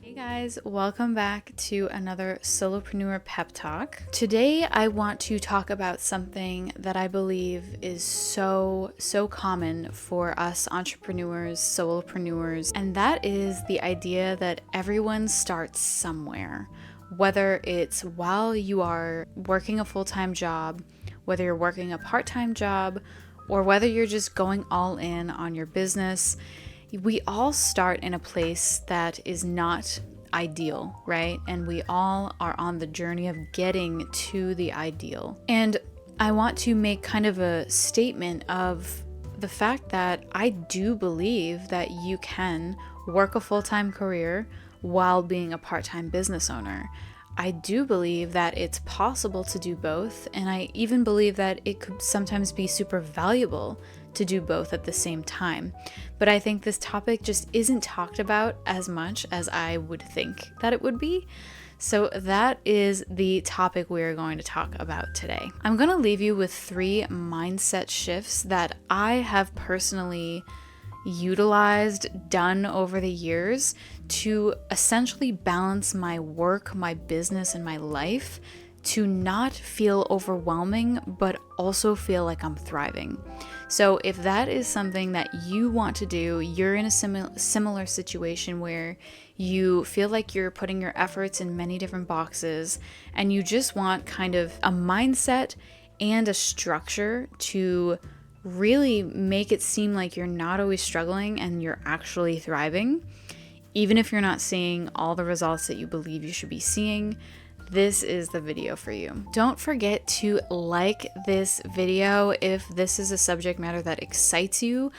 Hey guys, welcome back to another solopreneur pep talk. Today I want to talk about something that I believe is so common for us entrepreneurs, solopreneurs, and that is the idea that everyone starts somewhere. Whether it's while you are working a full-time job, whether you're working a part-time job, or whether you're just going all in on your business, we all start in a place that is not ideal, right? And we all are on the journey of getting to the ideal. And I want to make kind of a statement of the fact that I do believe that you can work a full-time career while being a part-time business owner. I do believe that it's possible to do both, and I even believe that it could sometimes be super valuable to do both at the same time. But I think this topic just isn't talked about as much as I would think that it would be. So that is the topic we're going to talk about today. I'm going to leave you with 3 mindset shifts that I have personally utilized, done over the years to essentially balance my work, my business, and my life to not feel overwhelming, but also feel like I'm thriving. So if that is something that you want to do, you're in a similar situation where you feel like you're putting your efforts in many different boxes and you just want kind of a mindset and a structure to really make it seem like you're not always struggling and you're actually thriving, even if you're not seeing all the results that you believe you should be seeing, this is the video for you. Don't forget to like this video if this is a subject matter that excites you.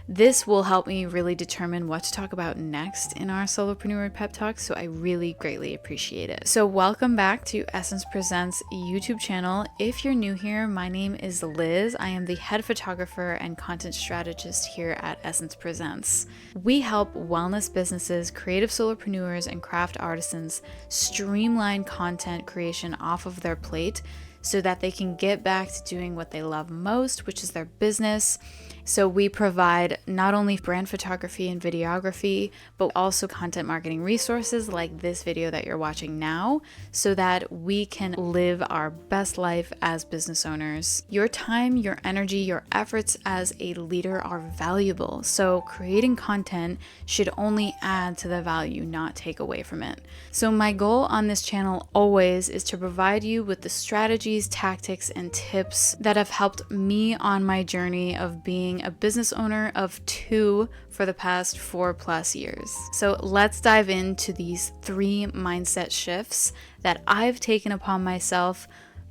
This will help me really determine what to talk about next in our Solopreneur Pep Talk, so I really greatly appreciate it. So welcome back to Essence Presents YouTube channel. If you're new here, my name is Liz. I am the head photographer and content strategist here at Essence Presents. We help wellness businesses, creative solopreneurs, and craft artisans streamline content creation off of their plate so that they can get back to doing what they love most, which is their business. So we provide not only brand photography and videography, but also content marketing resources like this video that you're watching now, so that we can live our best life as business owners. Your time, your energy, your efforts as a leader are valuable. So creating content should only add to the value, not take away from it. So my goal on this channel always is to provide you with the strategies, tactics, and tips that have helped me on my journey of being a business owner of 2 for the past 4+ years. So let's dive into these 3 mindset shifts that I've taken upon myself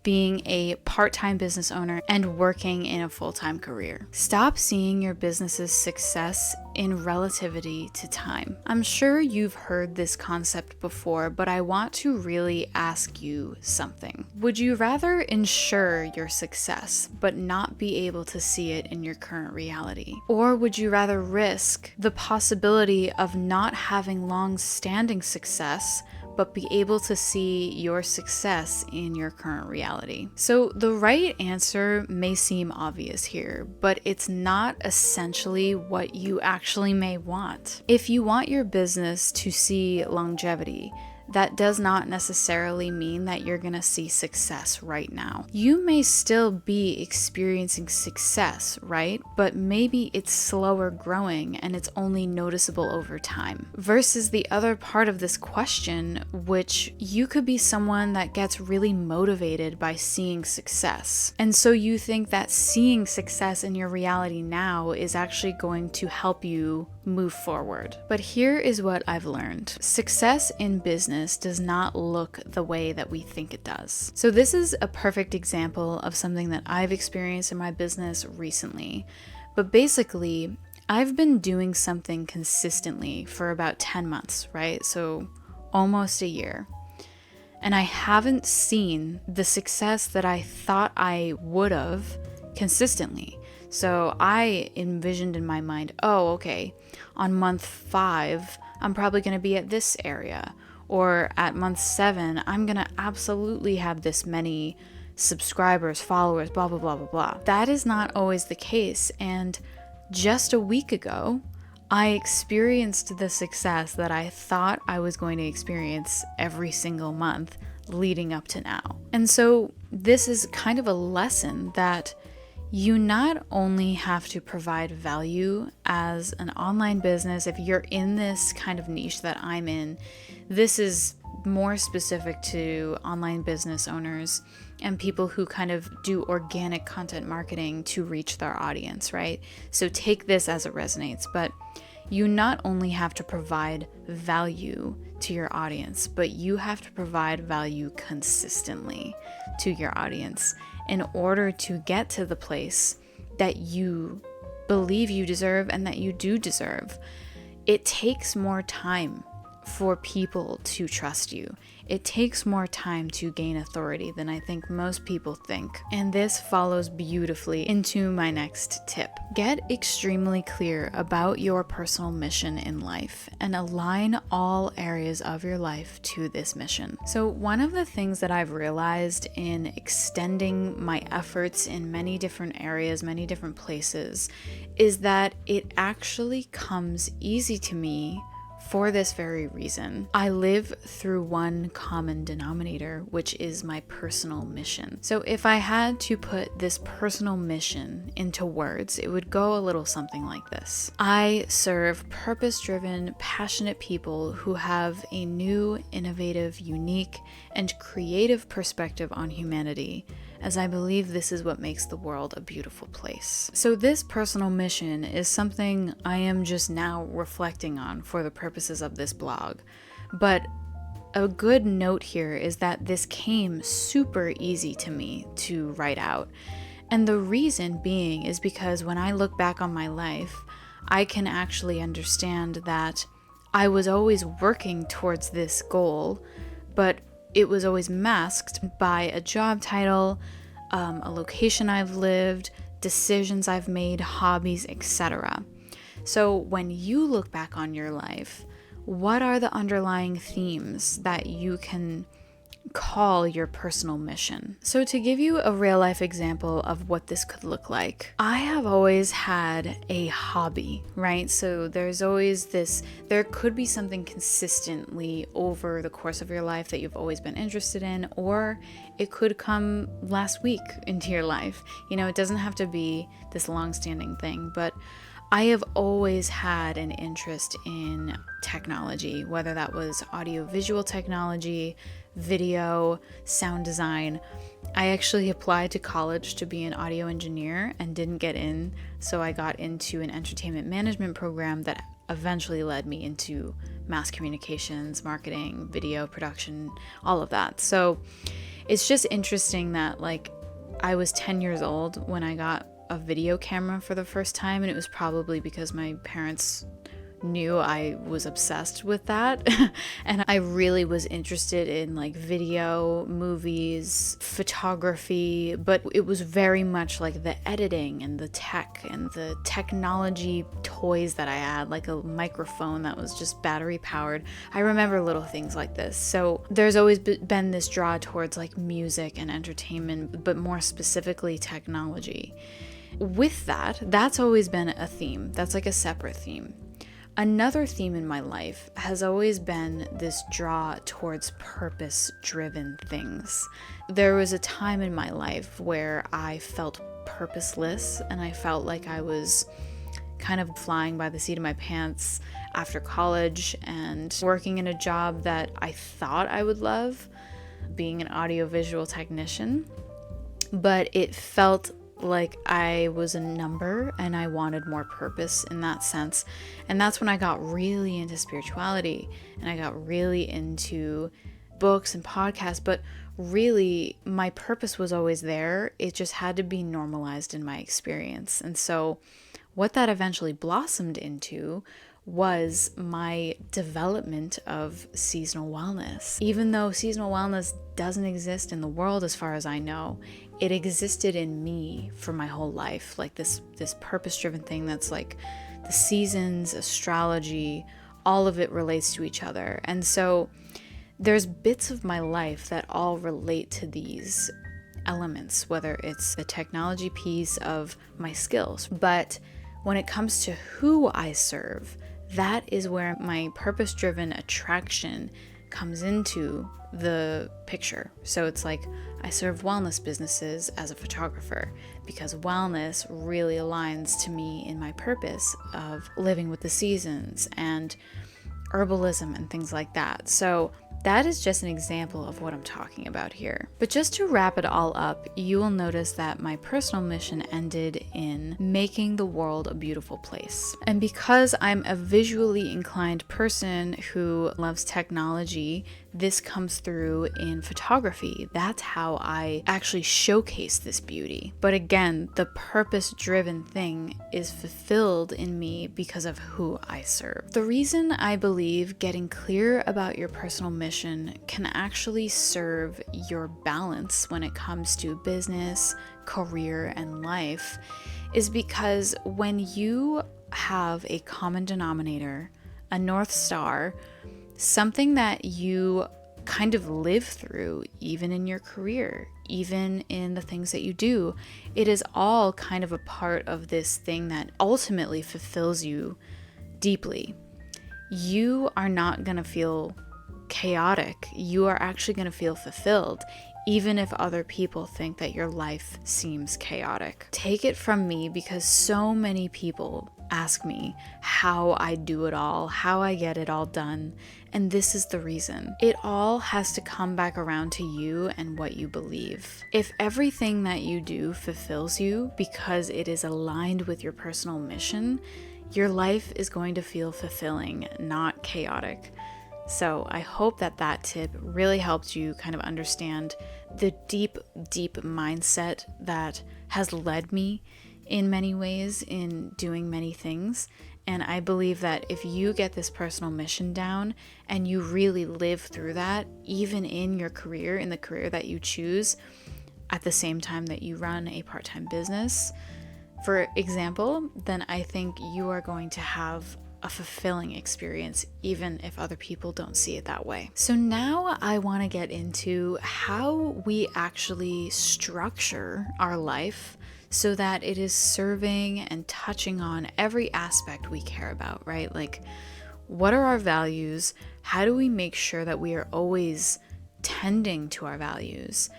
being a part-time business owner and working in a full-time career. Stop seeing your business's success in relativity to time. I'm sure you've heard this concept before, but I want to really ask you something. Would you rather ensure your success but not be able to see it in your current reality? Or would you rather risk the possibility of not having long-standing success but be able to see your success in your current reality? So the right answer may seem obvious here, but it's not essentially what you actually may want. If you want your business to see longevity, that does not necessarily mean that you're going to see success right now. You may still be experiencing success, right? But maybe it's slower growing and it's only noticeable over time. Versus the other part of this question, which you could be someone that gets really motivated by seeing success. And so you think that seeing success in your reality now is actually going to help you move forward. But here is what I've learned. Success in business does not look the way that we think it does. So this is a perfect example of something that I've experienced in my business recently. But basically, I've been doing something consistently for about 10 months, right? So almost a year. And I haven't seen the success that I thought I would have consistently. So I envisioned in my mind, oh, okay, on month 5, I'm probably going to be at this area. Or at month 7, I'm going to absolutely have this many subscribers, followers, blah, blah, blah, blah, blah. That is not always the case. And just a week ago, I experienced the success that I thought I was going to experience every single month leading up to now. And so this is kind of a lesson that you not only have to provide value as an online business. If you're in this kind of niche that I'm in, this is more specific to online business owners and people who kind of do organic content marketing to reach their audience, right? So take this as it resonates, but you not only have to provide value to your audience, but you have to provide value consistently to your audience in order to get to the place that you believe you deserve and that you do deserve. It takes more time for people to trust you. It takes more time to gain authority than I think most people think. And this follows beautifully into my next tip. Get extremely clear about your personal mission in life and align all areas of your life to this mission. So one of the things that I've realized in extending my efforts in many different areas, many different places, is that it actually comes easy to me for this very reason. I live through one common denominator, which is my personal mission. So if I had to put this personal mission into words, it would go a little something like this. I serve purpose-driven, passionate people who have a new, innovative, unique, and creative perspective on humanity, as I believe this is what makes the world a beautiful place. So this personal mission is something I am just now reflecting on for the purposes of this blog. But a good note here is that this came super easy to me to write out. And the reason being is because when I look back on my life, I can actually understand that I was always working towards this goal, but it was always masked by a job title, a location I've lived, decisions I've made, hobbies, etc. So when you look back on your life, what are the underlying themes that you can call your personal mission? So to give you a real life example of what this could look like, I have always had a hobby, right? So there's always there could be something consistently over the course of your life that you've always been interested in, or it could come last week into your life. You know, it doesn't have to be this long-standing thing, but I have always had an interest in technology, whether that was audio-visual technology, video, sound design. I actually applied to college to be an audio engineer and didn't get in, so I got into an entertainment management program that eventually led me into mass communications, marketing, video production, all of that. So it's just interesting that I was 10 years old when I got a video camera for the first time, and it was probably because my parents knew I was obsessed with that and I really was interested in video, movies, photography, but it was very much the editing and the tech and the technology toys that I had, like a microphone that was just battery powered. I remember little things like this. So there's always been this draw towards music and entertainment, but more specifically technology. With that, that's always been a theme. That's a separate theme. Another theme in my life has always been this draw towards purpose-driven things. There was a time in my life where I felt purposeless and I felt like I was kind of flying by the seat of my pants after college and working in a job that I thought I would love, being an audiovisual technician, but it felt like I was a number and I wanted more purpose in that sense. And that's when I got really into spirituality and I got really into books and podcasts, but really my purpose was always there. It just had to be normalized in my experience. And so what that eventually blossomed into was my development of seasonal wellness. Even though seasonal wellness doesn't exist in the world as far as I know, it existed in me for my whole life. This purpose-driven thing that's the seasons, astrology, all of it relates to each other. And so there's bits of my life that all relate to these elements, whether it's the technology piece of my skills. But when it comes to who I serve, that is where my purpose-driven attraction comes into the picture. So it's like I serve wellness businesses as a photographer because wellness really aligns to me in my purpose of living with the seasons and herbalism and things like that. So that is just an example of what I'm talking about here. But just to wrap it all up, you will notice that my personal mission ended in making the world a beautiful place. And because I'm a visually inclined person who loves technology, this comes through in photography. That's how I actually showcase this beauty. But again, the purpose-driven thing is fulfilled in me because of who I serve. The reason I believe getting clear about your personal mission can actually serve your balance when it comes to business, career, and life is because when you have a common denominator, a North Star, something that you kind of live through, even in your career, even in the things that you do, it is all kind of a part of this thing that ultimately fulfills you deeply. You are not going to feel chaotic. You are actually going to feel fulfilled, even if other people think that your life seems chaotic. Take it from me, because so many people ask me how I do it all, how I get it all done, and this is the reason. It all has to come back around to you and what you believe. If everything that you do fulfills you because it is aligned with your personal mission, your life is going to feel fulfilling, not chaotic. So I hope that that tip really helped you kind of understand the deep mindset that has led me in many ways in doing many things. And I believe that if you get this personal mission down and you really live through that, even in your career, in the career that you choose, at the same time that you run a part-time business, for example, then I think you are going to have a fulfilling experience, even if other people don't see it that way. So now I want to get into how we actually structure our life so that it is serving and touching on every aspect we care about, right? Like, what are our values? How do we make sure that we are always tending to our values?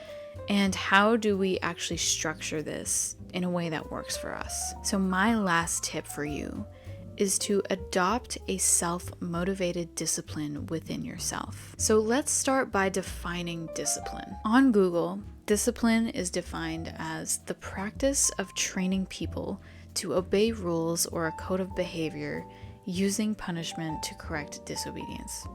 And how do we actually structure this in a way that works for us? So my last tip for you is to adopt a self-motivated discipline within yourself. So let's start by defining discipline. On Google, discipline is defined as the practice of training people to obey rules or a code of behavior using punishment to correct disobedience.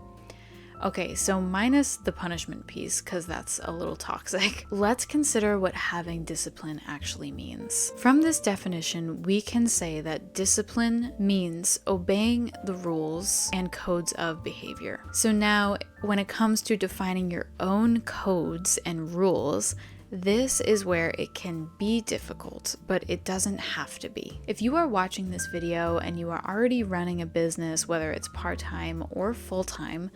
Okay, so minus the punishment piece, because that's a little toxic, let's consider what having discipline actually means. From this definition, we can say that discipline means obeying the rules and codes of behavior. So now, when it comes to defining your own codes and rules, this is where it can be difficult, but it doesn't have to be. If you are watching this video and you are already running a business, whether it's part-time or full-time,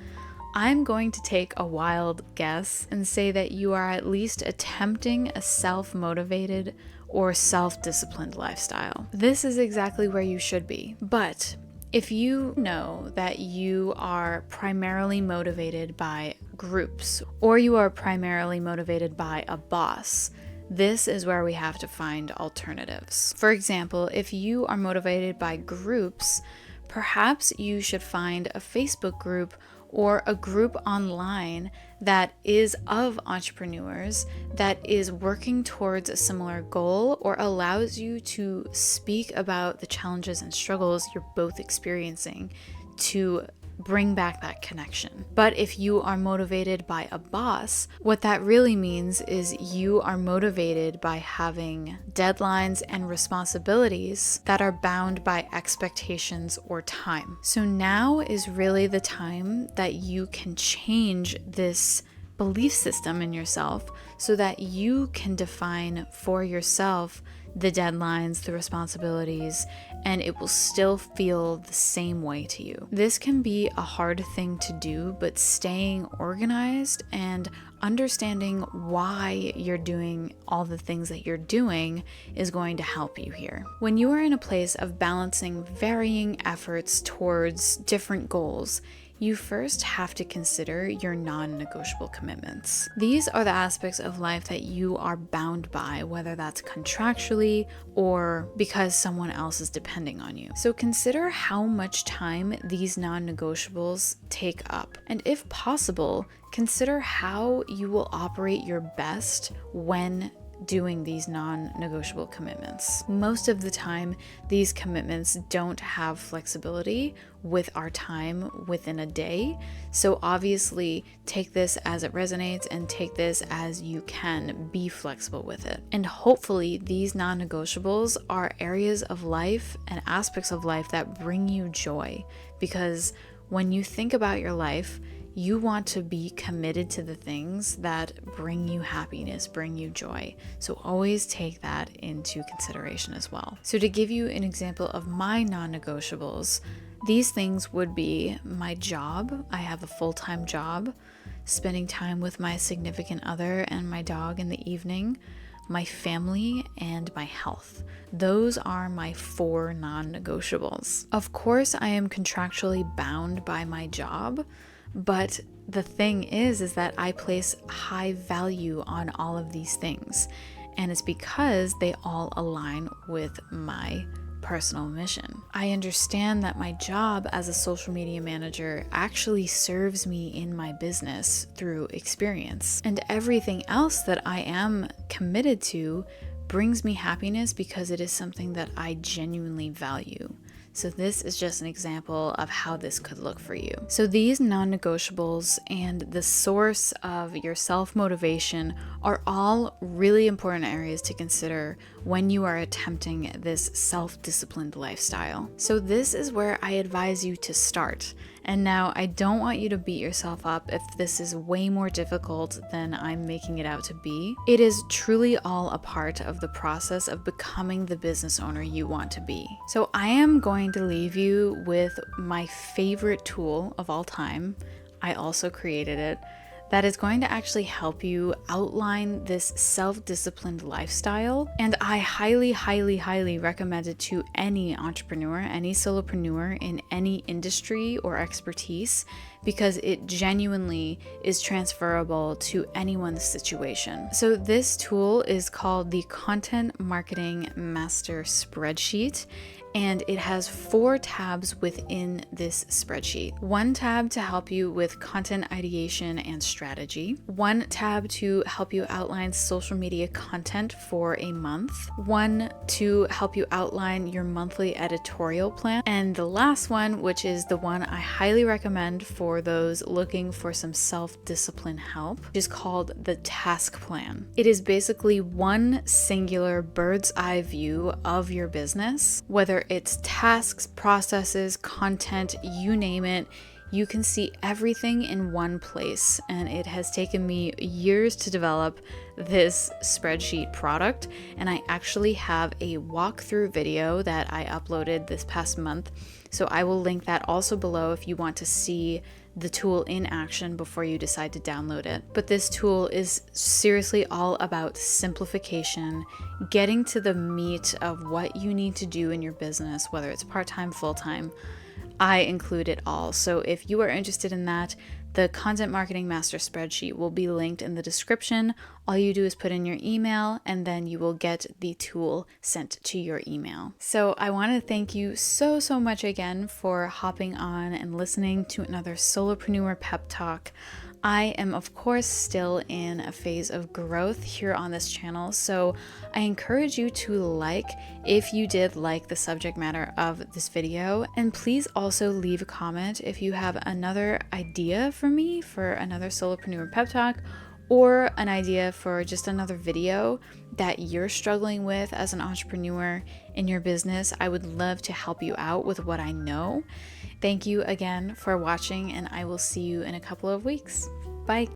I'm going to take a wild guess and say that you are at least attempting a self-motivated or self-disciplined lifestyle. This is exactly where you should be. But if you know that you are primarily motivated by groups, or you are primarily motivated by a boss, this is where we have to find alternatives. For example, if you are motivated by groups, perhaps you should find a Facebook group or a group online that is of entrepreneurs that is working towards a similar goal or allows you to speak about the challenges and struggles you're both experiencing to bring back that connection. But if you are motivated by a boss, what that really means is you are motivated by having deadlines and responsibilities that are bound by expectations or time. So now is really the time that you can change this belief system in yourself so that you can define for yourself the deadlines, the responsibilities, and it will still feel the same way to you. This can be a hard thing to do, but staying organized and understanding why you're doing all the things that you're doing is going to help you here. When you are in a place of balancing varying efforts towards different goals, you first have to consider your non-negotiable commitments. These are the aspects of life that you are bound by, whether that's contractually or because someone else is depending on you. So consider how much time these non-negotiables take up. And if possible, consider how you will operate your best when doing these non-negotiable commitments. Most of the time, these commitments don't have flexibility with our time within a day. So obviously, take this as it resonates and take this as you can. Be flexible with it. And hopefully, these non-negotiables are areas of life and aspects of life that bring you joy. Because when you think about your life, you want to be committed to the things that bring you happiness, bring you joy. So always take that into consideration as well. So to give you an example of my non-negotiables, these things would be my job. I have a full-time job, spending time with my significant other and my dog in the evening, my family, and my health. Those are my 4 non-negotiables. Of course, I am contractually bound by my job, but the thing is that I place high value on all of these things, and it's because they all align with my personal mission. I understand that my job as a social media manager actually serves me in my business through experience, and everything else that I am committed to brings me happiness because it is something that I genuinely value. So this is just an example of how this could look for you. So these non-negotiables and the source of your self-motivation are all really important areas to consider when you are attempting this self-disciplined lifestyle. So this is where I advise you to start. And now I don't want you to beat yourself up if this is way more difficult than I'm making it out to be. It is truly all a part of the process of becoming the business owner you want to be. So I am going to leave you with my favorite tool of all time. I also created it. That is going to actually help you outline this self-disciplined lifestyle. And I highly, highly, highly recommend it to any entrepreneur, any solopreneur in any industry or expertise, because it genuinely is transferable to anyone's situation. So this tool is called the Content Marketing Master Spreadsheet, and it has 4 tabs within this spreadsheet. 1 tab to help you with content ideation and strategy. 1 tab to help you outline social media content for a month. 1 to help you outline your monthly editorial plan. And the last one, which is the one I highly recommend for those looking for some self-discipline help, is called the task plan. It is basically one singular bird's eye view of your business, whether it's tasks, processes, content, you name it. You can see everything in one place, and it has taken me years to develop this spreadsheet product, and I actually have a walkthrough video that I uploaded this past month, so I will link that also below if you want to see the tool in action before you decide to download it. But this tool is seriously all about simplification, getting to the meat of what you need to do in your business, whether it's part-time, full-time. I include it all. So if you are interested in that, the Content Marketing Master Spreadsheet will be linked in the description. All you do is put in your email, and then you will get the tool sent to your email. So I want to thank you so much again for hopping on and listening to another Solopreneur Pep Talk. I am, of course, still in a phase of growth here on this channel, so I encourage you to like if you did like the subject matter of this video, and please also leave a comment if you have another idea for me for another Solopreneur Pep Talk, or an idea for just another video that you're struggling with as an entrepreneur in your business. I would love to help you out with what I know. Thank you again for watching, and I will see you in a couple of weeks. Bye.